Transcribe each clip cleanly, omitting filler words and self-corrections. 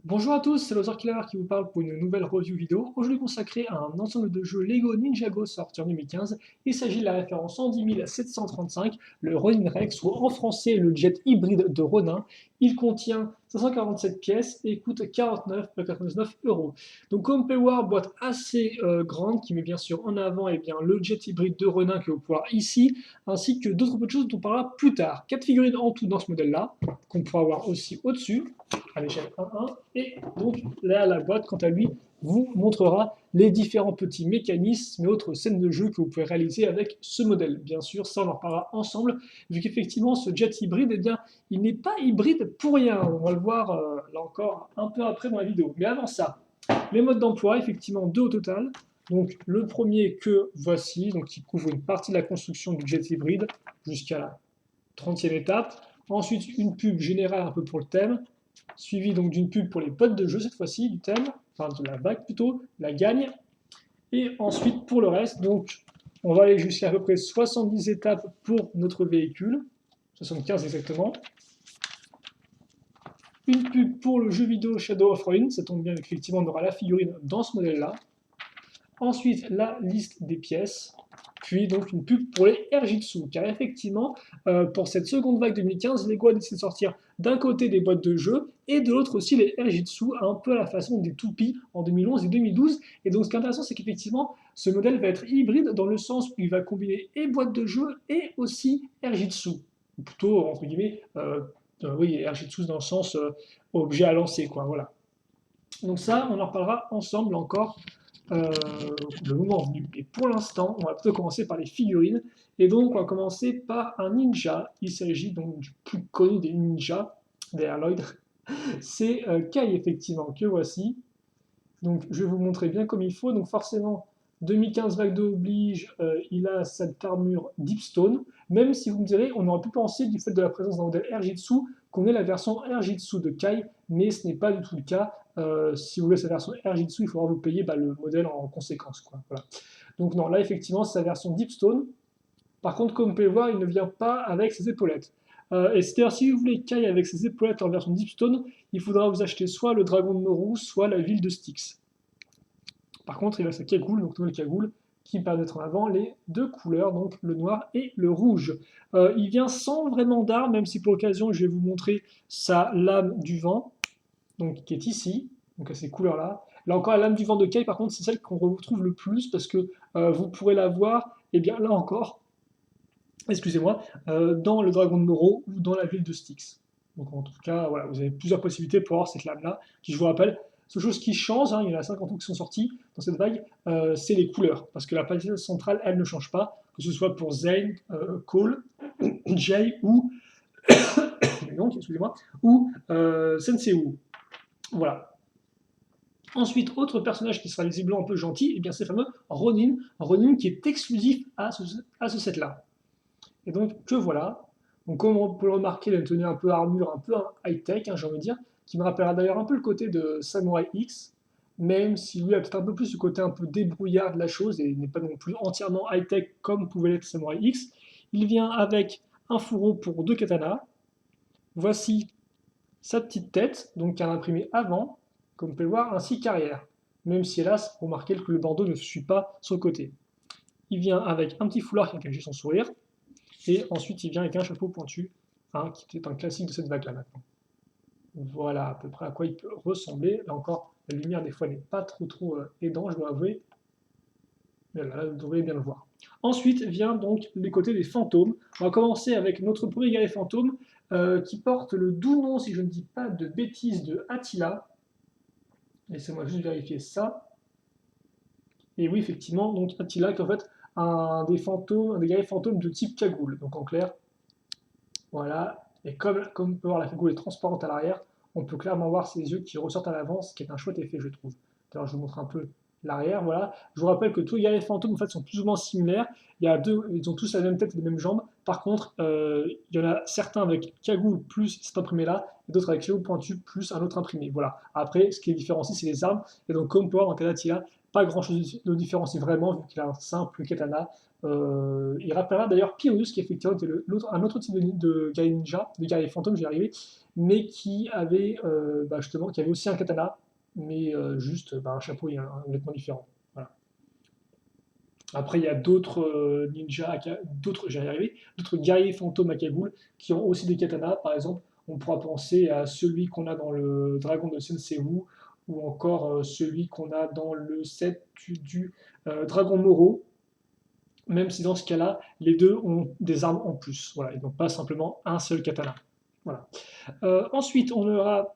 Bonjour à tous, c'est Lothar Killer qui vous parle pour une nouvelle review vidéo, aujourd'hui consacrée à un ensemble de jeux Lego Ninjago sorti en 2015. Il s'agit de la référence 110735, le Ronin Rex, ou en français le jet hybride de Ronin. Il contient 547 pièces et coûte 49,99 euros. Donc comme vous pouvez voir, boîte assez grande qui met bien sûr en avant le jet hybride de Ronin que vous pouvez voir ici, ainsi que d'autres petites choses dont on parlera plus tard. 4 figurines en tout dans ce modèle-là, qu'on pourra voir aussi au-dessus à l'échelle 1-1. Et donc là, la boîte, quant à lui, vous montrera les différents petits mécanismes et autres scènes de jeu que vous pouvez réaliser avec ce modèle. Bien sûr, ça on en reparlera ensemble, vu qu'effectivement ce jet hybride, eh bien, il n'est pas hybride pour rien. On va le voir là encore un peu après dans la vidéo. Mais avant ça, les modes d'emploi, effectivement deux au total. Donc le premier que voici, donc qui couvre une partie de la construction du jet hybride jusqu'à la 30e étape. Ensuite, une pub générale un peu pour le thème, suivi donc d'une pub pour les bottes de jeu cette fois-ci, du thème, enfin de la vague plutôt, la gagne. Et ensuite pour le reste, donc on va aller jusqu'à à peu près 70 étapes pour notre véhicule, 75 exactement. Une pub pour le jeu vidéo Shadow of Ruin, ça tombe bien, effectivement on aura la figurine dans ce modèle-là. Ensuite, la liste des pièces, puis donc une pub pour les Airjitsu, car effectivement, pour cette seconde vague 2015, Lego a décidé de sortir d'un côté des boîtes de jeux, et de l'autre aussi les Airjitsu, un peu à la façon des toupies en 2011 et 2012. Et donc ce qui est intéressant, c'est qu'effectivement, ce modèle va être hybride dans le sens où il va combiner et boîtes de jeux et aussi Airjitsu. Ou plutôt, entre guillemets, oui, Airjitsu dans le sens objet à lancer, quoi, voilà. Donc ça, on en reparlera ensemble encore euh, le moment venu. Et pour l'instant, on va plutôt commencer par les figurines. Et donc, on va commencer par un ninja. Il s'agit donc du plus connu des ninjas, derrière Lloyd. C'est Kai, effectivement, que voici. Donc, je vais vous montrer bien comme il faut. Donc, forcément, 2015 vague 2 oblige, il a cette armure Deepstone. Même si vous me direz, on aurait pu penser, du fait de la présence d'un modèle Airjitsu, qu'on ait la version Airjitsu de Kai, mais ce n'est pas du tout le cas. Si vous voulez sa version Airjitsu, il faudra vous payer le modèle en conséquence, quoi. Voilà. Donc, non, là, effectivement, c'est sa version Deepstone. Par contre, comme vous pouvez voir, il ne vient pas avec ses épaulettes. Et c'est-à-dire, si vous voulez Kai avec ses épaulettes en version Deepstone, il faudra vous acheter soit le dragon de Moru, soit la ville de Styx. Par contre, il a sa cagoule, donc nouvelle cagoule, qui permet d'être en avant les deux couleurs, donc le noir et le rouge. Il vient sans vraiment d'armes, même si pour l'occasion, je vais vous montrer sa lame du vent, donc qui est ici, donc à ces couleurs-là. Là encore, la lame du vent de Kai, par contre, c'est celle qu'on retrouve le plus, parce que vous pourrez la voir, et bien là encore, excusez-moi, dans le dragon de Moro ou dans la ville de Styx. Donc en tout cas, voilà, vous avez plusieurs possibilités pour avoir cette lame-là, qui je vous rappelle, seule chose qui change, hein, il y en a 50 qui sont sortis dans cette vague, c'est les couleurs, parce que la palette centrale, elle ne change pas, que ce soit pour Zane, Cole, Jay ou, excusez-moi, ou Sensei. Voilà. Ensuite, autre personnage qui sera visiblement un peu gentil, et eh bien c'est le fameux Ronin, Ronin qui est exclusif à ce set-là. Et donc, que voilà. Donc, comme on peut le remarquer, il a une tenue un peu armure, un peu high-tech, hein, j'ai envie de dire, qui me rappellera d'ailleurs un peu le côté de Samurai X, même si lui a peut-être un peu plus le côté un peu débrouillard de la chose et n'est pas non plus entièrement high-tech comme pouvait l'être Samurai X. Il vient avec un fourreau pour deux katanas. Voici sa petite tête, donc qui a imprimé avant, comme vous pouvez le voir, ainsi qu'arrière. Même si hélas, remarquez que le bandeau ne suit pas sur le côté. Il vient avec un petit foulard qui cache son sourire, et ensuite, il vient avec un chapeau pointu, hein, qui est un classique de cette vague-là maintenant. Voilà à peu près à quoi il peut ressembler. Là encore, la lumière des fois n'est pas trop aidant, je dois avouer. Mais là, vous devriez bien le voir. Ensuite vient donc les côtés des fantômes. On va commencer avec notre premier guerrier fantôme, qui porte le doux nom, si je ne dis pas de bêtises, de Attila. Laissez-moi juste vérifier ça. Et oui, effectivement, donc Attila, qui est en fait un des fantômes, un des guerriers fantômes de type cagoule. Donc en clair, voilà. Et comme on peut voir la cagoule est transparente à l'arrière, on peut clairement voir ses yeux qui ressortent à l'avant, ce qui est un chouette effet, je trouve. D'ailleurs, je vous montre un peu l'arrière, voilà. Je vous rappelle que tous les guerriers fantômes en fait, sont plus ou moins similaires. Il y a deux, ils ont tous la même tête et les mêmes jambes. Par contre, il y en a certains avec cagoule plus cet imprimé-là, et d'autres avec cagoule pointu plus un autre imprimé. Voilà. Après, ce qui est différencié, c'est les armes. Et donc, comme on peut voir dans Kadatia, pas grand-chose de différencié vraiment, vu qu'il a un simple katana Il rappellera d'ailleurs Pyrrhus, qui effectivement était un autre type de guerrier ninja, de guerrier fantôme, j'y arrivé, mais qui avait justement, qui avait aussi un katana, mais juste un chapeau et un vêtement différent. Voilà. Après, il y a d'autres ninjas, j'y arrivé, d'autres guerriers fantômes à Kagoul qui ont aussi des katanas. Par exemple, on pourra penser à celui qu'on a dans le dragon de Sensei Wu, ou encore celui qu'on a dans le set du dragon Moro, même si dans ce cas-là, les deux ont des armes en plus. Voilà, ils n'ont pas simplement un seul katana. Voilà. Ensuite, on aura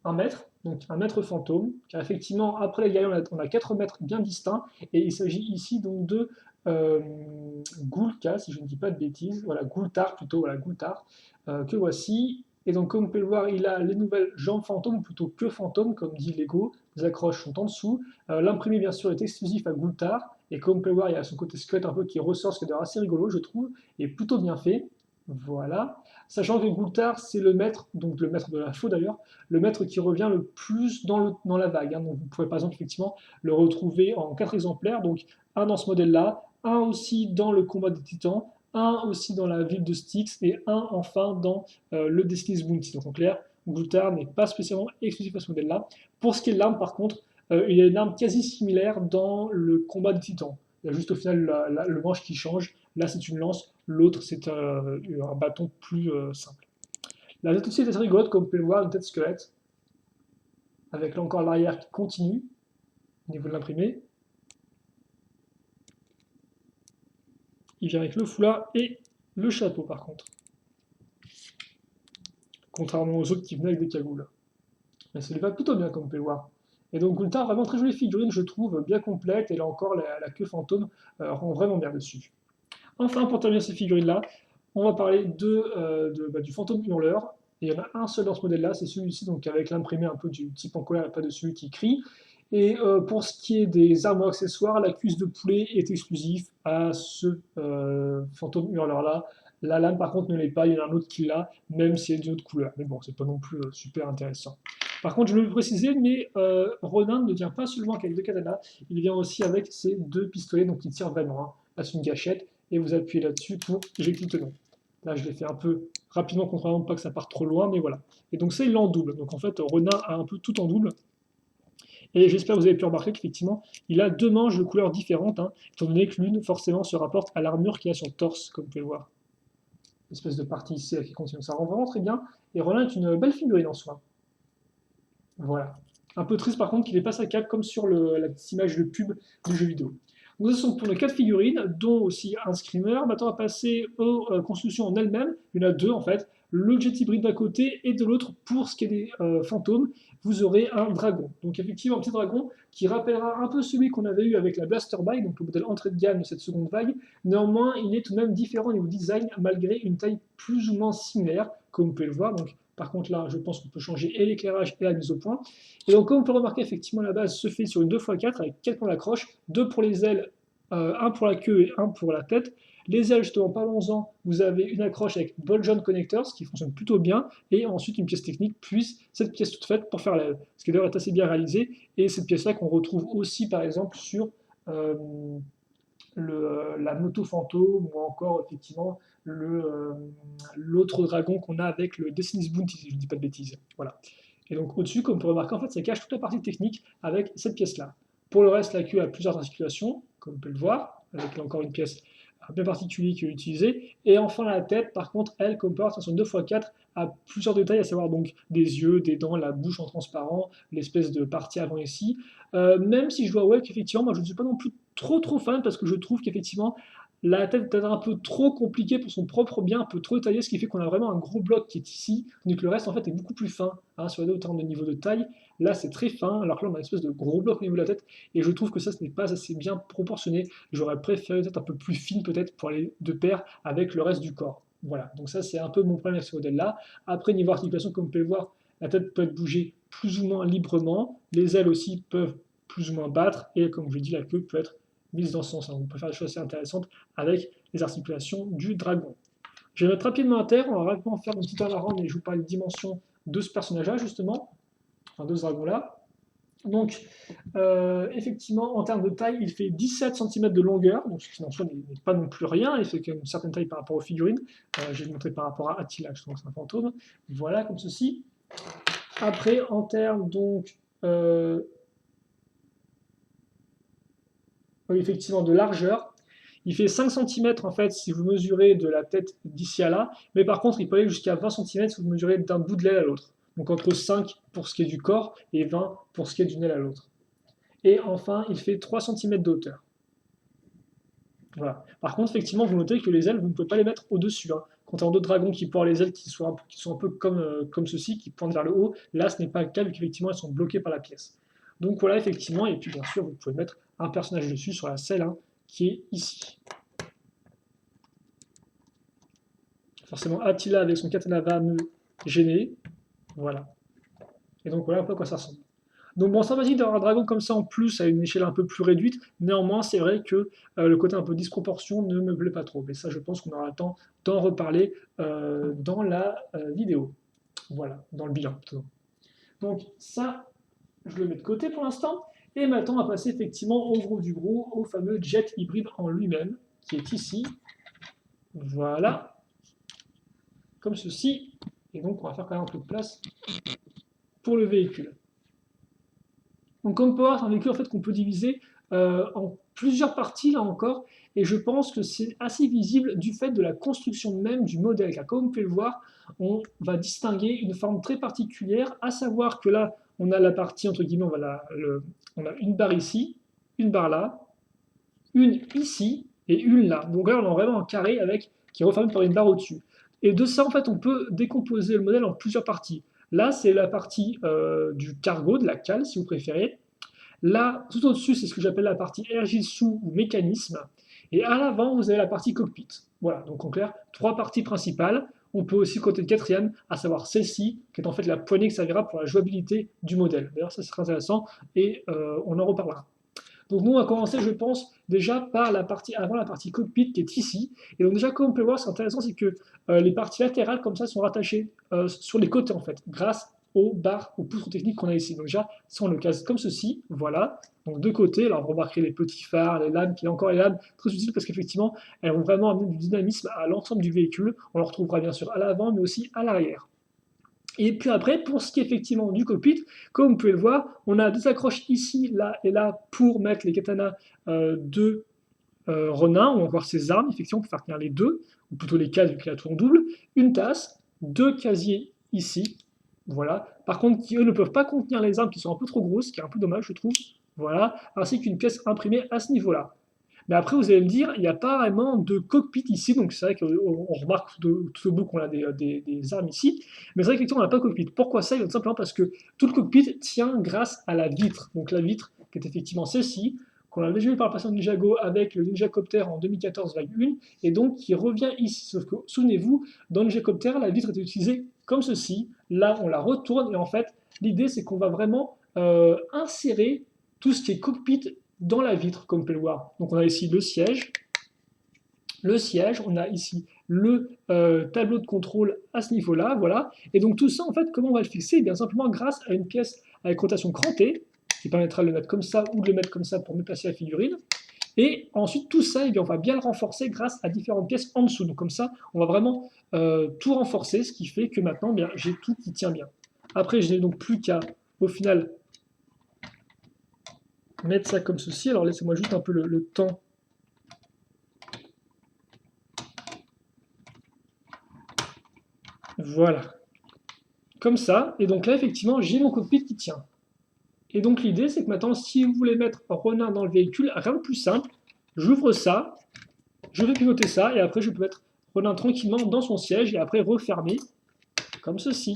un maître, donc un maître fantôme, car effectivement, après les guerriers, on a 4 maîtres bien distincts, et il s'agit ici donc de Gulka, si je ne dis pas de bêtises, voilà, Gultar plutôt, voilà, Gultar, que voici. Et donc, comme vous pouvez le voir, il a les nouvelles jambes fantômes, ou plutôt que fantômes, comme dit Lego. Les accroches sont en dessous. L'imprimé, bien sûr, est exclusif à Gultar. Et comme vous pouvez le voir, il y a son côté squelette un peu qui ressort, ce qui est d'ailleurs assez rigolo, je trouve, et plutôt bien fait. Voilà. Sachant que Gultar, c'est le maître, donc le maître de la faux d'ailleurs, le maître qui revient le plus dans la vague. Hein. Donc vous pouvez par exemple effectivement le retrouver en 4 exemplaires, donc un dans ce modèle-là, un aussi dans le combat des titans, un aussi dans la ville de Styx, et un enfin dans le Destiny's Bounty. Donc en clair, Gultar n'est pas spécialement exclusif à ce modèle-là. Pour ce qui est de l'arme, par contre, il y a une arme quasi similaire dans le combat des titans. Il y a juste au final le manche qui change. Là, c'est une lance, l'autre, c'est un bâton plus simple. La tête aussi est assez rigolote, comme vous pouvez le voir, une tête squelette, avec là encore l'arrière qui continue, au niveau de l'imprimé. Il vient avec le foulard et le chapeau, par contre. Contrairement aux autres qui venaient avec des cagoules. Mais ça lui va plutôt bien, comme vous pouvez le voir. Et donc Gultar, vraiment très jolie figurine, je trouve, bien complète, et là encore, la queue fantôme rend vraiment bien dessus. Enfin, pour terminer ces figurines-là, on va parler du fantôme hurleur. Et il y en a un seul dans ce modèle-là, c'est celui-ci, donc avec l'imprimé un peu du type en colère et pas de celui qui crie. Et pour ce qui est des armes ou accessoires, la cuisse de poulet est exclusive à ce fantôme hurleur-là. La lame, par contre, ne l'est pas, il y en a un autre qui l'a, même si elle est d'une autre couleur. Mais bon, c'est pas non plus super intéressant. Par contre, je veux le préciser, mais Ronin ne vient pas seulement avec 2 katanas, il vient aussi avec ses 2 pistolets, donc il tire vraiment. Hein. Là, c'est une gâchette, et vous appuyez là-dessus pour éjecter le tenon. Là, je l'ai fait un peu rapidement, contrairement pas que ça parte trop loin, mais voilà. Et donc ça, il l'a en double. Donc en fait, Ronin a un peu tout en double. Et j'espère que vous avez pu remarquer qu'effectivement, il a 2 manches de couleurs différentes, hein, étant donné que l'une, forcément, se rapporte à l'armure qu'il a sur le torse, comme vous pouvez le voir. Une espèce de partie ici qui continue. Ça rend vraiment très bien. Et Ronin est une belle figurine en soi. Voilà. Un peu triste par contre qu'il n'ait pas sa cape comme sur la petite image de pub du jeu vidéo. Donc, ce sont pour nos 4 figurines, dont aussi un screamer. Maintenant, on va passer aux constructions en elles-mêmes. Il y en a 2 en fait. Le jet hybride d'un côté et de l'autre, pour ce qui est des fantômes, vous aurez un dragon. Donc effectivement, un petit dragon qui rappellera un peu celui qu'on avait eu avec la Blaster Bike, donc le modèle entrée de gamme de cette seconde vague. Néanmoins, il est tout de même différent au niveau design, malgré une taille plus ou moins similaire, comme vous pouvez le voir. Donc, par contre, là, je pense qu'on peut changer et l'éclairage et la mise au point. Et donc, comme on peut remarquer, effectivement, la base se fait sur une 2x4 avec 4 points d'accroche, 2 pour les ailes, 1 pour la queue et 1 pour la tête. Les ailes, justement, parlons-en, vous avez une accroche avec ball joint connectors, qui fonctionne plutôt bien, et ensuite une pièce technique, puis cette pièce toute faite pour faire l'aile, ce qui d'ailleurs est assez bien réalisé, et cette pièce-là qu'on retrouve aussi, par exemple, sur la moto fantôme, ou encore, effectivement, l'autre dragon qu'on a avec le Destiny's Bounty, si je ne dis pas de bêtises. Voilà. Et donc au-dessus, comme on peut remarquer, en fait, ça cache toute la partie technique avec cette pièce-là. Pour le reste, la queue a plusieurs articulations, comme on peut le voir, avec là encore une pièce bien particulière qui est utilisée. Et enfin la tête, par contre, elle comporte son 2x4 a plusieurs détails, à savoir donc des yeux, des dents, la bouche en transparent, l'espèce de partie avant ici. Même si je dois avouer qu'effectivement, moi je ne suis pas non plus trop fan parce que je trouve qu'effectivement la tête est peut-être un peu trop compliquée pour son propre bien, un peu trop taillée, ce qui fait qu'on a vraiment un gros bloc qui est ici, tandis que le reste en fait est beaucoup plus fin, hein, sur les deux en termes de niveau de taille. Là c'est très fin, alors que là on a une espèce de gros bloc au niveau de la tête, et je trouve que ça ce n'est pas assez bien proportionné. J'aurais préféré peut-être un peu plus fine peut-être pour aller de pair avec le reste du corps. Voilà, donc ça c'est un peu mon problème avec ce modèle-là. Après niveau articulation, comme vous pouvez le voir, la tête peut être bougée plus ou moins librement, les ailes aussi peuvent plus ou moins battre, et comme je l'ai dit, la queue peut être mise dans ce sens. On peut faire des choses assez intéressantes avec les articulations du dragon. Je vais mettre rapidement à terre, on va rapidement faire une petite avant et je vous parle des dimensions de ce personnage-là, justement, enfin de ce dragon-là. Donc, effectivement, en termes de taille, il fait 17 cm de longueur, donc ce qui en soi n'est pas non plus rien, il fait quand même une certaine taille par rapport aux figurines. Je vais montrer par rapport à Attila, je trouve que c'est un fantôme. Voilà, comme ceci. Après, en termes donc, oui, effectivement, de largeur, il fait 5 cm en fait si vous mesurez de la tête d'ici à là, mais par contre il peut aller jusqu'à 20 cm si vous mesurez d'un bout de l'aile à l'autre. Donc entre 5 pour ce qui est du corps et 20 pour ce qui est d'une aile à l'autre. Et enfin, il fait 3 cm de hauteur. Voilà. Par contre, effectivement, vous notez que les ailes, vous ne pouvez pas les mettre au-dessus. Hein. Contrairement d'autres dragons qui portent les ailes qui sont un peu comme ceci, qui pointent vers le haut, là ce n'est pas le cas vu qu'effectivement elles sont bloquées par la pièce. Donc voilà, effectivement, et puis bien sûr, vous pouvez mettre un personnage dessus sur la selle hein, qui est ici. Forcément, Attila avec son katana va me gêner. Voilà. Et donc voilà un peu à quoi ça ressemble. Donc bon, sympathique d'avoir un dragon comme ça en plus à une échelle un peu plus réduite. Néanmoins, c'est vrai que le côté un peu disproportion ne me plaît pas trop. Mais ça, je pense qu'on aura le temps d'en reparler dans la vidéo. Voilà, dans le bilan plutôt. Donc ça, je le mets de côté pour l'instant. Et maintenant, on va passer effectivement au gros du gros, au fameux jet hybride en lui-même, qui est ici. Voilà, comme ceci. Et donc, on va faire quand même un peu de place pour le véhicule. Donc comme on peut voir, c'est un véhicule en fait, qu'on peut diviser en plusieurs parties là encore, et je pense que c'est assez visible du fait de la construction même du modèle, car comme vous pouvez le voir, on va distinguer une forme très particulière, à savoir que là, on a la partie, entre guillemets, on a une barre ici, une barre là, une ici, et une là. Donc là, on a vraiment un carré avec, qui est refermé par une barre au-dessus. Et de ça, en fait, on peut décomposer le modèle en plusieurs parties. Là, c'est la partie du cargo, de la cale, si vous préférez. Là, tout au-dessus, c'est ce que j'appelle la partie sous ou mécanisme. Et à l'avant, vous avez la partie cockpit. Voilà, donc en clair, trois parties principales. On peut aussi côté de quatrième, à savoir celle-ci, qui est en fait la poignée qui servira pour la jouabilité du modèle. D'ailleurs, ça c'est très intéressant et on en reparlera. Donc nous, on va commencer, je pense, déjà par la partie avant, la partie cockpit qui est ici. Et donc déjà, comme on peut voir, ce qui est intéressant, c'est que les parties latérales, comme ça, sont rattachées sur les côtés, en fait, grâce aux barres, aux poutres techniques qu'on a ici. Donc déjà, si on le case comme ceci, voilà. Donc de côté, alors vous remarquerez les petits phares, les lames, qui est encore les lames très utiles parce qu'effectivement, elles vont vraiment amener du dynamisme à l'ensemble du véhicule. On le retrouvera bien sûr à l'avant, mais aussi à l'arrière. Et puis après, pour ce qui est effectivement du cockpit, comme vous pouvez le voir, on a des accroches ici, là et là pour mettre les katanas de Ronin ou encore ses armes, effectivement, pour faire tenir les deux, ou plutôt les cases vu qu'il a tout en double. Une tasse, deux casiers ici, voilà. Par contre, qui eux ne peuvent pas contenir les armes qui sont un peu trop grosses, ce qui est un peu dommage, je trouve. Voilà, ainsi qu'une pièce imprimée à ce niveau-là. Mais après, vous allez me dire, il n'y a pas vraiment de cockpit ici, donc c'est vrai qu'on remarque tout au bout qu'on a des armes ici, mais c'est vrai qu'effectivement, on n'a pas de cockpit. Pourquoi ça? Tout simplement parce que tout le cockpit tient grâce à la vitre. Donc la vitre, qui est effectivement celle-ci, qu'on a déjà vu par le passé en Ninjago avec le Ninjacopter en 2014-1, et donc qui revient ici. Sauf que, souvenez-vous, dans le Ninjacopter, la vitre était utilisée comme ceci. Là, on la retourne, et en fait, l'idée, c'est qu'on va vraiment insérer tout ce qui est cockpit dans la vitre, comme vous pouvez le voir. Donc on a ici le siège, on a ici le tableau de contrôle à ce niveau-là, voilà. Et donc tout ça, en fait, comment on va le fixer? Eh bien simplement grâce à une pièce avec rotation crantée, qui permettra de le mettre comme ça ou de le mettre comme ça pour mieux placer la figurine. Et ensuite, tout ça, eh bien, on va bien le renforcer grâce à différentes pièces en dessous. Donc comme ça, on va vraiment tout renforcer, ce qui fait que maintenant, eh j'ai tout qui tient bien. Après, je n'ai donc plus qu'à, au final, mettre ça comme ceci. Alors laissez-moi juste un peu le temps. Voilà. Comme ça. Et donc là, effectivement, j'ai mon cockpit qui tient. Et donc l'idée, c'est que maintenant, si vous voulez mettre Ronin dans le véhicule, rien de plus simple. J'ouvre ça, je vais pivoter ça, et après, je peux mettre Ronin tranquillement dans son siège, et après refermer, comme ceci.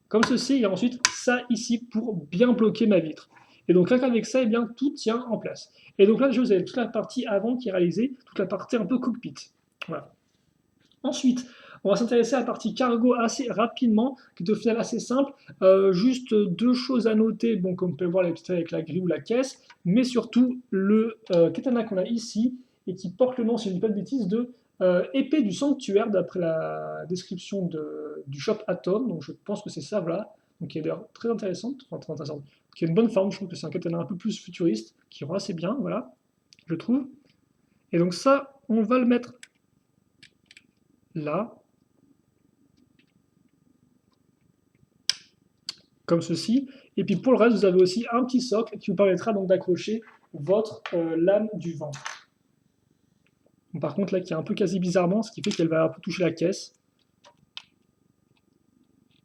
Comme ceci, et ensuite ça ici pour bien bloquer ma vitre. Et donc là, avec ça, eh bien, tout tient en place. Et donc là, je vous avez toute la partie avant qui est réalisée, toute la partie un peu cockpit. Voilà. Ensuite, on va s'intéresser à la partie cargo assez rapidement, qui est au final assez simple. Juste deux choses à noter, bon, comme on peut le voir avec la grille ou la caisse, mais surtout le katana qu'on a ici, et qui porte le nom, si je ne dis pas de bêtises, de épée du sanctuaire, d'après la description du shop Atom. Donc je pense que c'est ça, voilà. donc qui est d'ailleurs très intéressante, enfin, très intéressante, qui a une bonne forme, je trouve que c'est un caténaire un peu plus futuriste, qui rend assez bien, voilà, je trouve. Et donc ça, on va le mettre là, comme ceci. Et puis pour le reste, vous avez aussi un petit socle qui vous permettra donc d'accrocher votre lame du vent. Donc, par contre là qui est un peu quasi bizarrement, ce qui fait qu'elle va un peu toucher la caisse.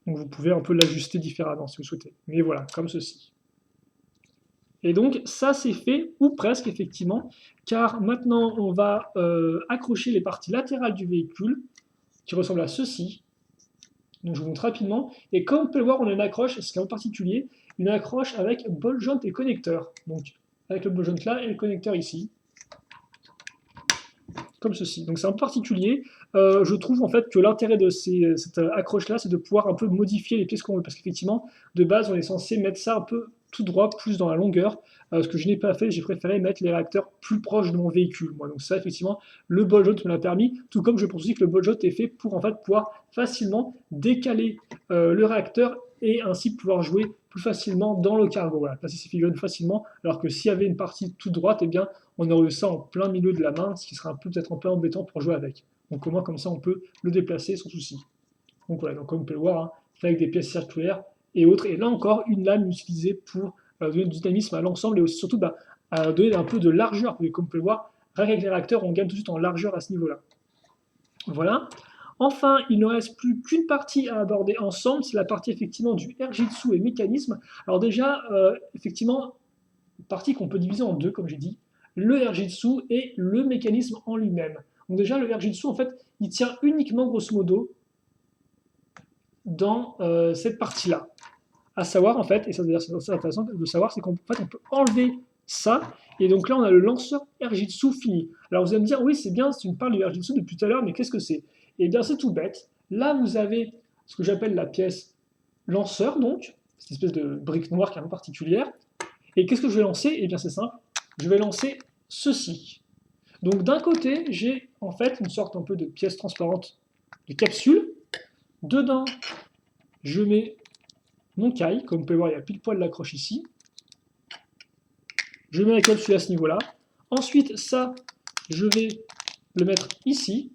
Donc vous pouvez un peu l'ajuster différemment si vous souhaitez. Mais voilà, comme ceci. Et donc ça c'est fait, ou presque effectivement, car maintenant on va accrocher les parties latérales du véhicule, qui ressemblent à ceci. Donc je vous montre rapidement. Et comme vous pouvez le voir, on a une accroche, ce qui est en particulier, une accroche avec ball joint et connecteur. Donc avec le ball joint là et le connecteur ici. Comme ceci. Donc c'est un peu particulier. Je trouve en fait que l'intérêt de cette accroche-là, c'est de pouvoir un peu modifier les pièces qu'on veut. Parce qu'effectivement, de base, on est censé mettre ça un peu tout droit, plus dans la longueur. Ce que je n'ai pas fait, j'ai préféré mettre les réacteurs plus proches de mon véhicule. Moi. Donc ça, effectivement, le ball joint me l'a permis. Tout comme je pense aussi que le ball joint est fait pour en fait pouvoir facilement décaler le réacteur et ainsi pouvoir jouer plus facilement dans le cargo. Voilà, placer ses figurines facilement. Alors que s'il y avait une partie toute droite, eh bien, on aurait eu ça en plein milieu de la main, ce qui serait peut-être un peu embêtant pour jouer avec. Donc au moins comme ça on peut le déplacer sans souci. Donc voilà, donc comme vous pouvez le voir, hein, avec des pièces circulaires et autres. Et là encore, une lame utilisée pour donner du dynamisme à l'ensemble et aussi surtout à donner un peu de largeur. Et comme vous pouvez le voir, avec les réacteurs, on gagne tout de suite en largeur à ce niveau-là. Voilà. Enfin, il ne reste plus qu'une partie à aborder ensemble, c'est la partie effectivement du Erjitsu et mécanisme. Alors déjà, effectivement, partie qu'on peut diviser en deux, comme j'ai dit, le Erjitsu et le mécanisme en lui-même. Donc déjà, le Erjitsu, en fait, il tient uniquement, grosso modo, dans cette partie-là. À savoir, en fait, et ça c'est intéressant de savoir, c'est qu'en fait, on peut enlever ça, et donc là, on a le lanceur Erjitsu fini. Alors vous allez me dire, oui, c'est bien, tu me parles du Erjitsu depuis tout à l'heure, mais qu'est-ce que c'est? Eh bien, c'est tout bête. Là, vous avez ce que j'appelle la pièce lanceur, donc, cette espèce de brique noire qui est un peu particulière. Et qu'est-ce que je vais lancer? Eh bien, c'est simple. Je vais lancer ceci. Donc, d'un côté, j'ai en fait une sorte un peu de pièce transparente de capsule. Dedans, je mets mon caille. Comme vous pouvez voir, il y a pile poil l'accroche ici. Je mets la capsule à ce niveau-là. Ensuite, ça, je vais le mettre ici.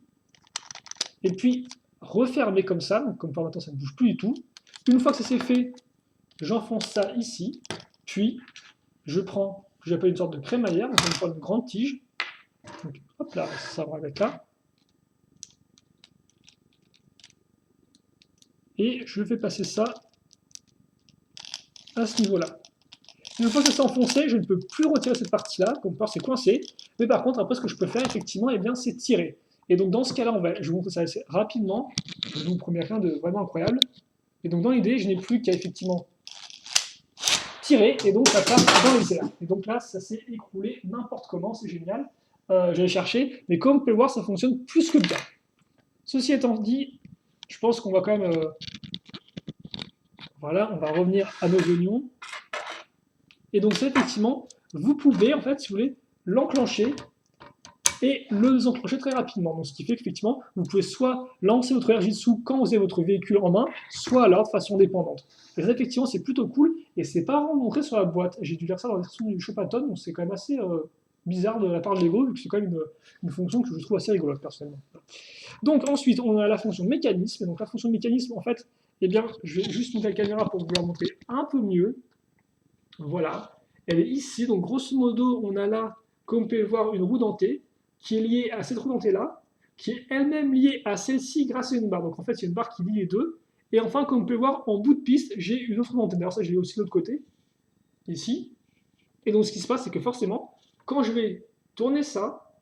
Et puis, refermer comme ça. Donc, comme par maintenant, ça ne bouge plus du tout. Une fois que ça c'est fait, j'enfonce ça ici. Puis, je prends ce que j'appelle une sorte de crémaillère, donc je prends une grande tige. Donc, hop là, ça va mettre là. Et je fais passer ça à ce niveau-là. Une fois que c'est enfoncé, je ne peux plus retirer cette partie-là, comme par c'est coincé. Mais par contre, après, ce que je peux faire, effectivement, eh bien, c'est tirer. Et donc, dans ce cas-là, je vais vous montrer ça assez rapidement. Je vous promets rien de vraiment incroyable. Et donc, dans l'idée, je n'ai plus qu'à effectivement tirer, et donc ça part dans les airs. Et donc là, ça s'est écroulé n'importe comment, c'est génial. J'allais chercher, mais comme vous pouvez le voir, ça fonctionne plus que bien. Ceci étant dit, je pense qu'on va quand même... voilà, on va revenir à nos oignons. Et donc ça, effectivement, vous pouvez, en fait, si vous voulez, l'enclencher et le désenclencher très rapidement. Donc, ce qui fait qu'effectivement, vous pouvez soit lancer votre Erjitsu quand vous avez votre véhicule en main, soit alors de façon dépendante. Et ça, effectivement, c'est plutôt cool, et c'est pas vraiment montré sur la boîte. J'ai dû lire ça dans la version du Shopatton, donc c'est quand même assez bizarre de la part de Lego, vu que c'est quand même une fonction que je trouve assez rigolote, personnellement. Donc ensuite, on a la fonction mécanisme, et donc la fonction mécanisme, en fait, eh bien, je vais juste monter la caméra pour vous la montrer un peu mieux. Voilà, elle est ici, donc grosso modo, on a là, comme vous pouvez voir, une roue dentée, qui est liée à cette roue dentée-là, qui est elle-même liée à celle-ci grâce à une barre. Donc en fait, il y a une barre qui lie les deux. Et enfin, comme vous pouvez voir, en bout de piste, j'ai une autre dentée. D'ailleurs, ça, je l'ai aussi de l'autre côté, ici. Et donc, ce qui se passe, c'est que forcément, quand je vais tourner ça,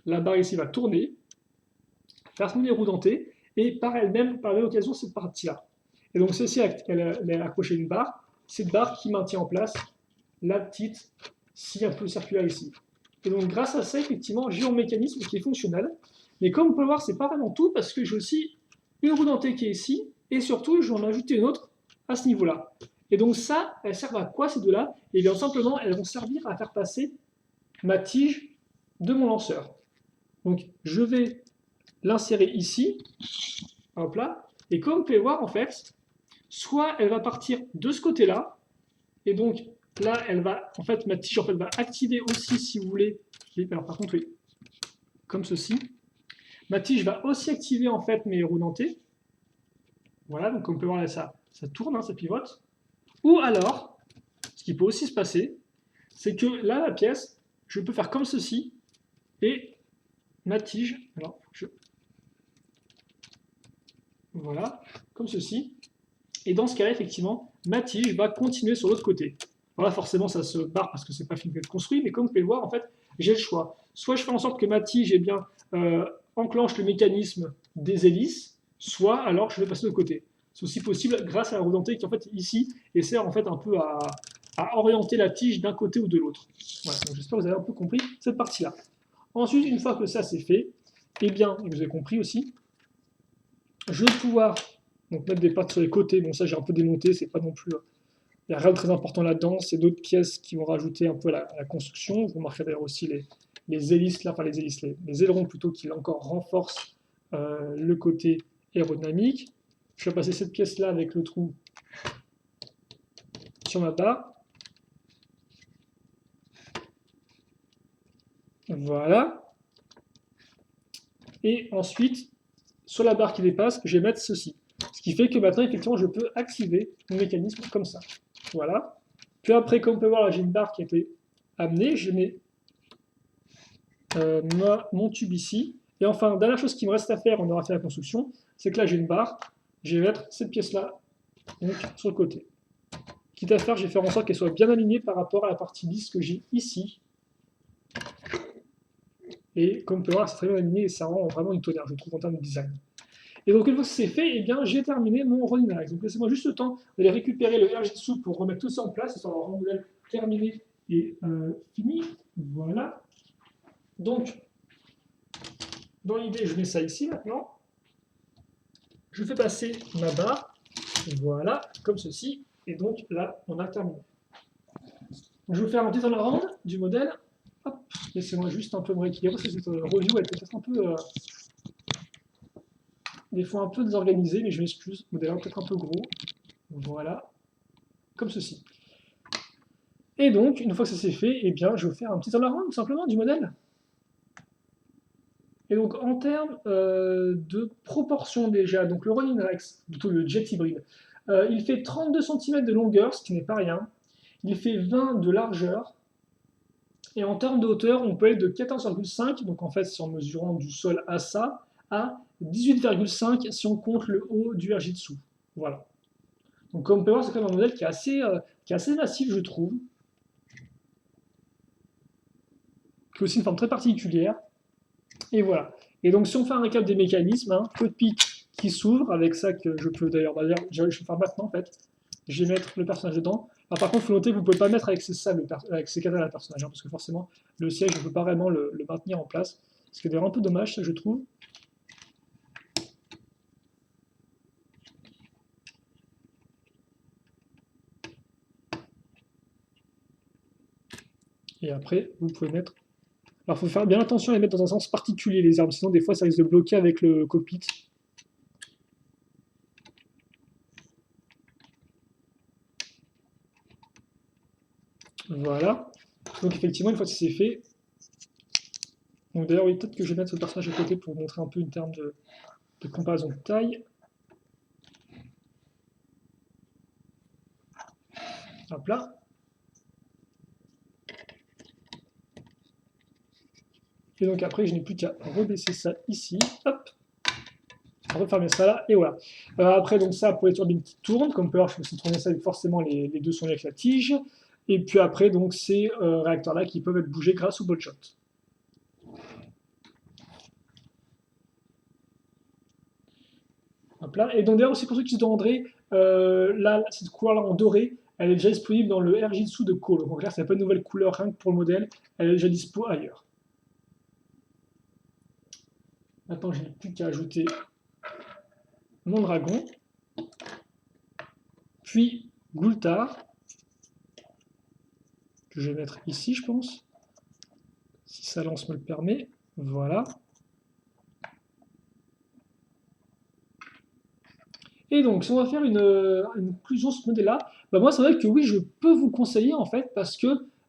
la barre ici va tourner, faire tourner les roues dentées, et par elle-même, par l'occasion, cette partie-là. Et donc, celle-ci, elle a accroché une barre, cette barre qui maintient en place la petite scie un peu circulaire ici. Et donc, grâce à ça, effectivement, j'ai un mécanisme qui est fonctionnel. Mais comme vous pouvez le voir, c'est pas vraiment tout, parce que j'ai aussi une roue dentée qui est ici, et surtout, je vais en ajouter une autre à ce niveau-là. Et donc ça, elles servent à quoi ces deux-là? Et bien simplement, elles vont servir à faire passer ma tige de mon lanceur. Donc, je vais l'insérer ici, hop là, et comme vous pouvez voir, en fait, soit elle va partir de ce côté-là, et donc là, elle va, en fait, ma tige en fait, va activer aussi, si vous voulez, alors par contre, oui, comme ceci. Ma tige va aussi activer en fait mes roues dentées. Voilà, donc on peut voir là, ça tourne, hein, ça pivote. Ou alors, ce qui peut aussi se passer, c'est que là, la pièce, je peux faire comme ceci, et ma tige, alors, voilà, comme ceci. Et dans ce cas-là, effectivement, ma tige va continuer sur l'autre côté. Voilà, forcément, ça se barre parce que c'est pas fini d'être construit, mais comme vous pouvez le voir, en fait, j'ai le choix. Soit je fais en sorte que ma tige eh bien, enclenche le mécanisme des hélices, soit alors je vais passer de l'autre côté. C'est aussi possible grâce à la roue dentée qui, en fait, ici, essaie en fait un peu à orienter la tige d'un côté ou de l'autre. Voilà, donc j'espère que vous avez un peu compris cette partie-là. Ensuite, une fois que ça c'est fait, eh bien, et vous avez compris aussi, je vais pouvoir donc, mettre des pattes sur les côtés. Bon, ça j'ai un peu démonté, c'est pas non plus. Il n'y a rien de très important là-dedans. C'est d'autres pièces qui vont rajouter un peu à la construction. Vous remarquerez d'ailleurs aussi les hélices, là, enfin les hélices, les ailerons plutôt, qui encore renforcent le côté aérodynamique. Je vais passer cette pièce-là avec le trou sur ma barre. Voilà. Et ensuite, sur la barre qui dépasse, je vais mettre ceci. Ce qui fait que maintenant, effectivement, je peux activer le mécanisme comme ça. Voilà. Puis après, comme on peut voir, là, j'ai une barre qui a été amenée. Je mets mon tube ici. Et enfin, dernière chose qui me reste à faire, on aura fait la construction, c'est que là, j'ai une barre. Je vais mettre cette pièce-là donc sur le côté. Quitte à faire, je vais faire en sorte qu'elle soit bien alignée par rapport à la partie lisse que j'ai ici. Et comme on peut voir, c'est très bien aligné et ça rend vraiment une tonnerre, je trouve, en termes de design. Et donc, une fois que c'est fait, eh bien, j'ai terminé mon Ronin Rex. Donc, laissez-moi juste le temps d'aller récupérer le Airjitsu pour remettre tout ça en place, histoire d'avoir un modèle terminé et fini. Voilà. Donc, dans l'idée, je mets ça ici maintenant. Je fais passer ma barre. Voilà, comme ceci. Et donc, là, on a terminé. Donc, je vais vous faire un petit turnaround du modèle. Hop, laissez-moi juste un peu me rééquilibrer parce que cette review elle était peut-être un peu. Des fois un peu désorganisé, mais je m'excuse. Le modèle est peut-être un peu gros. Voilà, comme ceci. Et donc, une fois que ça c'est fait, eh bien, je vais faire un petit turnaround tout simplement du modèle. Et donc, en termes de proportion déjà, donc le Ronin Rex, plutôt le jet hybride, il fait 32 cm de longueur, ce qui n'est pas rien. Il fait 20 de largeur. Et en termes de hauteur, on peut aller de 14,5, donc en fait, c'est en mesurant du sol à ça, à 18,5 si on compte le haut du Airjitsu. Voilà. Donc, comme on peut voir, c'est quand même un modèle qui est assez massif, je trouve. Qui a aussi une forme très particulière. Et voilà. Et donc, si on fait un récap des mécanismes, hein, cockpit qui s'ouvre, avec ça que je peux d'ailleurs, je vais faire maintenant en fait. Je vais mettre le personnage dedans. Alors, par contre, il faut noter que vous ne pouvez pas mettre avec ces sables, avec ces cadenas le personnage, hein, parce que forcément, le siège ne peut pas vraiment le maintenir en place. Ce qui est d'ailleurs un peu dommage, ça, je trouve. Et après, vous pouvez mettre. Alors, il faut faire bien attention à les mettre dans un sens particulier, les armes, sinon, des fois, ça risque de bloquer avec le cockpit. Voilà. Donc, effectivement, une fois que c'est fait. Donc, d'ailleurs, oui, peut-être que je vais mettre ce personnage à côté pour vous montrer un peu une terme de comparaison de taille. Hop là. Et donc après, je n'ai plus qu'à rebaisser ça ici. Hop. Refermer ça là. Et voilà. Après, donc ça, pour les turbines qui tournent, comme on peut voir, je peux aussi tourner ça, forcément, les deux sont liés avec la tige. Et puis après, donc ces réacteurs-là qui peuvent être bougés grâce au ball shot. Hop là. Et donc d'ailleurs aussi pour ceux qui se demanderaient, là, cette couleur-là en doré, elle est déjà disponible dans le Airjitsu de Cole. Donc là, c'est pas une nouvelle couleur rien que pour le modèle, elle est déjà dispo ailleurs. Maintenant, je n'ai plus qu'à ajouter mon dragon, puis Gultar, que je vais mettre ici, je pense, si sa lance me le permet. Voilà. Et donc, si on va faire une conclusion sur ce modèle-là, bah moi, c'est vrai que oui, je peux vous conseiller en fait parce que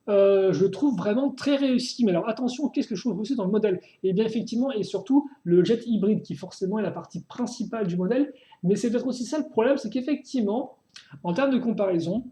je le trouve vraiment très réussi. Mais alors, attention, qu'est-ce que je trouve aussi dans le modèle? Et bien, effectivement, et surtout, le jet hybride qui forcément est la partie principale du modèle. Mais c'est peut-être aussi ça le problème, c'est qu'effectivement, en termes de comparaison,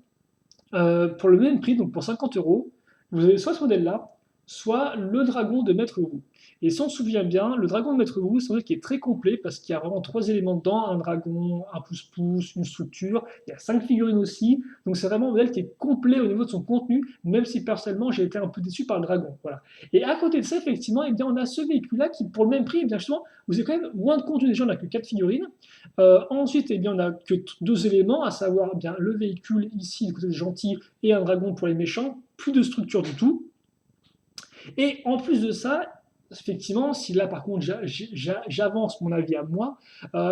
pour le même prix, donc pour 50 euros, vous avez soit ce modèle-là, soit le dragon de Maître Roux. Et si on se souvient bien, le dragon de Maître Roux, c'est un modèle qui est très complet parce qu'il y a vraiment trois éléments dedans, un dragon, un pouce-pouce, une structure, il y a 5 figurines aussi, donc c'est vraiment un modèle qui est complet au niveau de son contenu, même si personnellement j'ai été un peu déçu par le dragon. Voilà. Et à côté de ça, effectivement, eh bien, on a ce véhicule-là qui, pour le même prix, eh bien, justement, vous avez quand même moins de contenu, déjà on n'a que 4 figurines, ensuite, eh bien, on n'a que deux éléments, à savoir eh bien, le véhicule ici, du côté des gentils, et un dragon pour les méchants, plus de structure du tout. Et en plus de ça, effectivement, si là par contre j'avance mon avis à moi,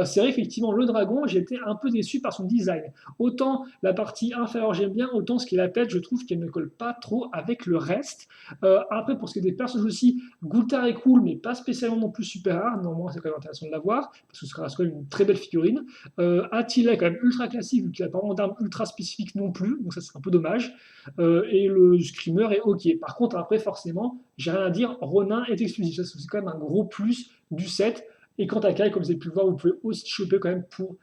c'est vrai effectivement le dragon, j'ai été un peu déçu par son design. Autant la partie inférieure j'aime bien, autant ce qui est la tête, je trouve qu'elle ne colle pas trop avec le reste. Après pour ce qui est des personnages aussi, Gultar est cool, mais pas spécialement non plus super rare. Normalement c'est quand même intéressant de l'avoir, parce que ce sera quand même une très belle figurine. Attila est quand même ultra classique, vu qu'il n'a pas vraiment d'armes ultra spécifiques non plus, donc ça c'est un peu dommage. Et le screamer est ok. Par contre, après, forcément, j'ai rien à dire, Ronin est exclusif. Ça, c'est quand même un gros plus du set. Et quant à Kai, comme vous avez pu le voir, vous pouvez aussi choper quand même pour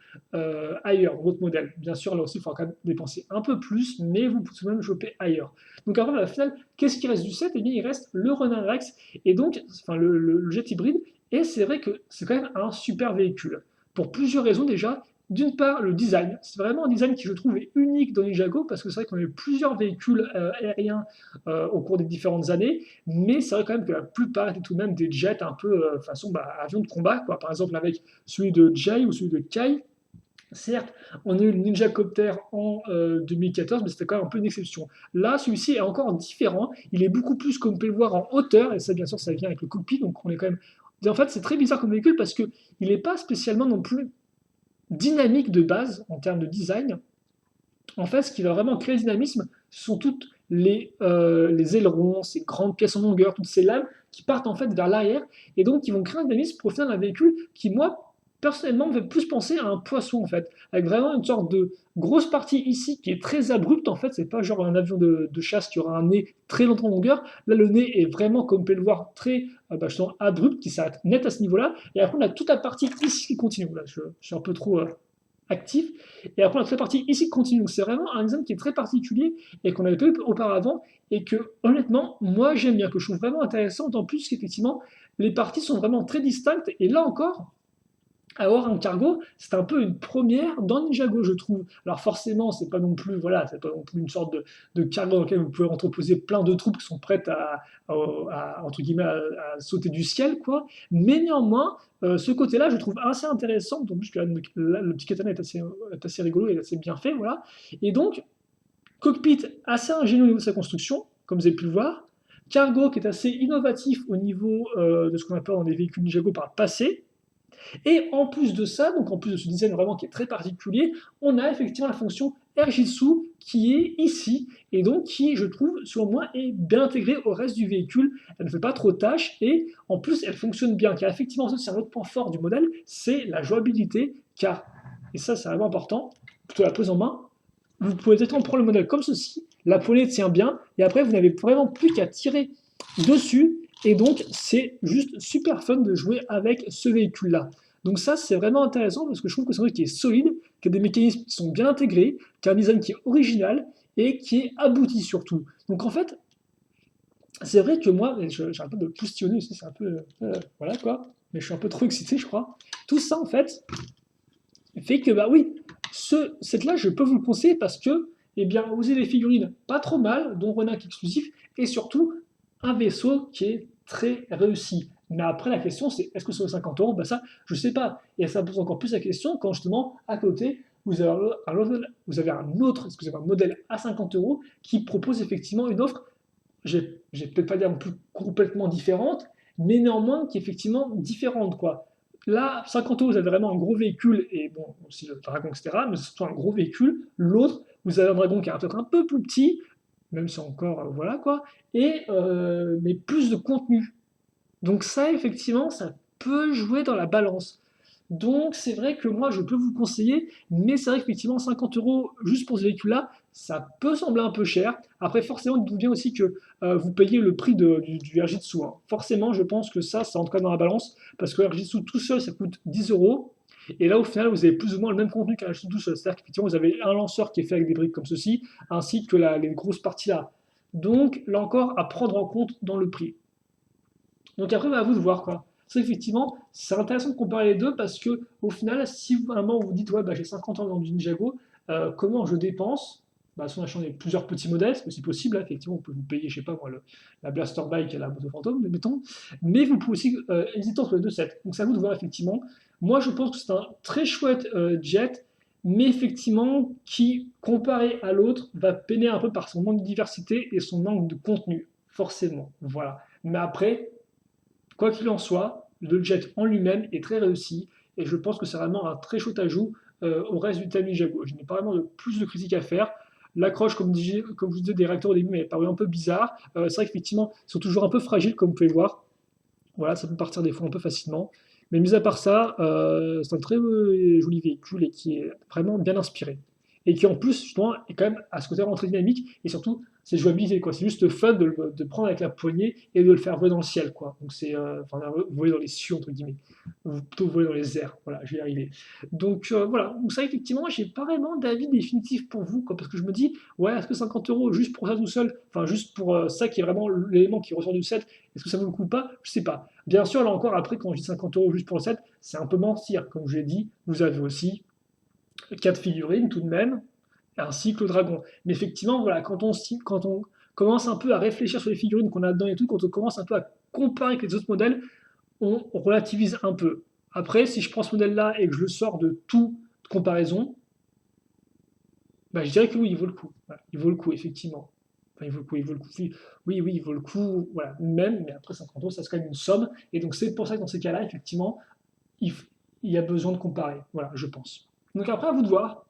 ailleurs, votre modèle. Bien sûr, là aussi, il faudra quand même dépenser un peu plus, mais vous pouvez même choper ailleurs. Donc après, à la finale, qu'est-ce qui reste du set? Eh bien, il reste le Ronin Rex et donc enfin, le jet hybride. Et c'est vrai que c'est quand même un super véhicule. Pour plusieurs raisons déjà. D'une part, le design. C'est vraiment un design qui, je trouve, est unique dans Ninjago parce que c'est vrai qu'on a eu plusieurs véhicules aériens au cours des différentes années, mais c'est vrai quand même que la plupart étaient tout de même des jets un peu façon avion de combat, quoi. Par exemple, avec celui de Jay ou celui de Kai. Certes, on a eu le Ninja Copter en 2014, mais c'était quand même un peu une exception. Là, celui-ci est encore différent. Il est beaucoup plus, comme vous pouvez le voir, en hauteur, et ça, bien sûr, ça vient avec le cockpit, donc on est quand même. En fait, c'est très bizarre comme véhicule parce qu'il n'est pas spécialement non plus dynamique de base en termes de design. En fait, ce qui va vraiment créer le dynamisme, ce sont toutes les ailerons, ces grandes pièces en longueur, toutes ces lames qui partent en fait vers l'arrière et donc qui vont créer un dynamisme pour faire un véhicule qui, moi, personnellement, me fait plus penser à un poisson en fait, avec vraiment une sorte de grosse partie ici qui est très abrupte en fait, c'est pas genre un avion de chasse qui aura un nez très longtemps en longueur, là le nez est vraiment, comme vous pouvez le voir, très abrupt, qui s'arrête net à ce niveau-là, et après on a toute la partie ici qui continue, là je suis un peu trop actif. Et après, la partie ici continue. Donc, c'est vraiment un design qui est très particulier et qu'on n'avait pas eu auparavant. Et que, honnêtement, moi, j'aime bien, que je trouve vraiment intéressant. D'autant plus qu'effectivement, les parties sont vraiment très distinctes. Et là encore, avoir un cargo, c'est un peu une première dans Ninjago, je trouve. Alors forcément, c'est pas non plus, voilà, c'est pas non plus une sorte de cargo dans lequel vous pouvez entreposer plein de troupes qui sont prêtes entre guillemets, à sauter du ciel, quoi. Mais néanmoins, ce côté-là, je trouve assez intéressant, d'autant plus que là, le petit katana est assez rigolo et assez bien fait, voilà. Et donc, cockpit assez ingénieux au niveau de sa construction, comme vous avez pu le voir. Cargo qui est assez innovatif au niveau de ce qu'on appelle dans des véhicules Ninjago par le passé. Et en plus de ça, donc en plus de ce design vraiment qui est très particulier, on a effectivement la fonction Erjitsu qui est ici et donc qui, je trouve, selon moi, est bien intégrée au reste du véhicule. Elle ne fait pas trop de tâches et en plus elle fonctionne bien. Car effectivement, ça c'est un autre point fort du modèle, c'est la jouabilité. Car, et ça c'est vraiment important, plutôt la prise en main, vous pouvez directement prendre le modèle comme ceci, la poignée tient bien et après vous n'avez vraiment plus qu'à tirer dessus et donc c'est juste super fun de jouer avec ce véhicule-là. Donc ça, c'est vraiment intéressant parce que je trouve que c'est un truc qui est solide, qui a des mécanismes qui sont bien intégrés, qui a un design qui est original et qui est abouti surtout. Donc en fait, c'est vrai que moi, j'ai un peu de poustillonner aussi, c'est un peu... voilà quoi, mais je suis un peu trop excité, je crois. Tout ça, en fait, fait que, bah oui, cette-là, je peux vous le conseiller parce que, eh bien, vous avez des figurines pas trop mal, dont Ronin qui est exclusif, et surtout, un vaisseau qui est très réussi. Mais après, la question, c'est est-ce que ça vaut 50 euros? Bah ça, je sais pas. Et ça pose encore plus la question quand justement, à côté, vous avez un modèle à 50 euros qui propose effectivement une offre, j'ai peut-être pas dire plus complètement différente, mais néanmoins qui est effectivement différente, quoi. Là, 50 euros, vous avez vraiment un gros véhicule, et bon, aussi le dragon, etc., mais c'est surtout un gros véhicule. L'autre, vous avez un dragon qui est peut-être un peu plus petit, même si encore, voilà quoi, mais plus de contenu. Donc ça, effectivement, ça peut jouer dans la balance. Donc c'est vrai que moi je peux vous conseiller, mais c'est vrai qu'effectivement 50 euros juste pour ce véhicule-là, ça peut sembler un peu cher. Après forcément, dites-vous bien aussi que vous payez le prix du Erjitsu, hein. Forcément, je pense que ça entre quand même dans la balance, parce que Erjitsu tout seul, ça coûte 10 euros. Et là, au final, vous avez plus ou moins le même contenu qu'un Erjitsu tout seul. C'est-à-dire qu'effectivement, vous avez un lanceur qui est fait avec des briques comme ceci, ainsi que les grosses parties là. Donc là encore, à prendre en compte dans le prix. Donc après, bah, à vous de voir quoi. C'est effectivement, c'est intéressant de comparer les deux parce que au final, si vous, à un moment vous dites ouais bah j'ai 50 ans dans une Ninjago, comment je dépense? Bah, si on achète plusieurs petits modèles, c'est aussi possible, hein, effectivement, vous pouvez vous payer, je sais pas moi, la Blaster Bike et la moto fantôme, mettons, mais vous pouvez aussi hésiter entre les deux sets. Donc c'est à vous de voir effectivement. Moi je pense que c'est un très chouette jet, mais effectivement qui, comparé à l'autre, va peiner un peu par son manque de diversité et son manque de contenu, forcément. Voilà. Mais après, quoi qu'il en soit, le jet en lui-même est très réussi et je pense que c'est vraiment un très chaud ajout au reste du Tamiya Jaguar. Je n'ai pas vraiment de plus de critiques à faire. L'accroche, comme je vous disais, des réacteurs au début m'avait paru un peu bizarre. C'est vrai qu'effectivement, ils sont toujours un peu fragiles, comme vous pouvez voir. Voilà, ça peut partir des fois un peu facilement. Mais mis à part ça, c'est un très joli véhicule et qui est vraiment bien inspiré. Et qui en plus, justement, est quand même à ce côté vraiment très dynamique et surtout, c'est jouabilité, quoi. C'est juste fun de prendre avec la poignée et de le faire voler dans le ciel, quoi. Donc c'est, enfin, voler dans les cieux, entre guillemets. Ou plutôt voler dans les airs, voilà, je vais y arriver. Donc voilà, donc ça, effectivement, j'ai pas vraiment d'avis définitif pour vous, quoi, parce que je me dis, ouais, est-ce que 50 euros juste pour ça tout seul, enfin, juste pour ça qui est vraiment l'élément qui ressort du set, est-ce que ça vaut le coup ou pas? Je sais pas. Bien sûr, là encore, après, quand je dis 50 euros juste pour le set, c'est un peu mentir. Comme je l'ai dit, vous avez aussi 4 figurines tout de même, ainsi que le dragon. Mais effectivement, voilà, quand on commence un peu à réfléchir sur les figurines qu'on a dedans et tout, quand on commence un peu à comparer avec les autres modèles, on relativise un peu. Après, si je prends ce modèle-là et que je le sors de toute comparaison, bah, je dirais que oui, il vaut le coup. Voilà, il vaut le coup, effectivement. Enfin, il vaut le coup, il vaut le coup. Oui, oui, oui, il vaut le coup, voilà, même, mais après 50 euros, ça c'est quand même une somme. Et donc c'est pour ça que dans ces cas-là, effectivement, il, il y a besoin de comparer. Voilà, je pense. Donc après, à vous de voir.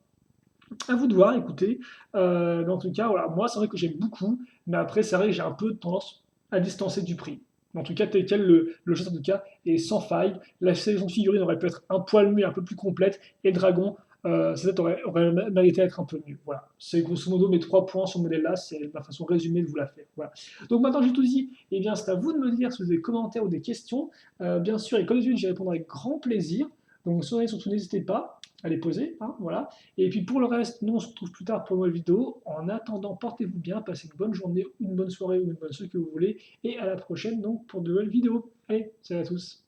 À vous de voir, écoutez. Mais en tout cas, voilà, moi, c'est vrai que j'aime beaucoup. Mais après, c'est vrai que j'ai un peu tendance à distancer du prix. En tout cas, tel quel, le jeu, en tout cas, est sans faille. La sélection de figurines aurait pu être un poil mieux, un peu plus complète. Et le dragon, ça aurait mérité d'être un peu mieux. Voilà. C'est grosso modo mes 3 points sur ce modèle-là. C'est ma façon résumée de vous la faire. Voilà. Donc maintenant que j'ai tout dit, eh bien, c'est à vous de me dire si vous avez des commentaires ou des questions. Bien sûr, et comme d'habitude, j'y répondrai avec grand plaisir. Donc surtout, n'hésitez pas à les poser. Hein, voilà. Et puis pour le reste, nous on se retrouve plus tard pour une nouvelle vidéo. En attendant, portez-vous bien, passez une bonne journée, une bonne soirée ou une bonne ce que vous voulez. Et à la prochaine donc pour de nouvelles vidéos. Allez, salut à tous.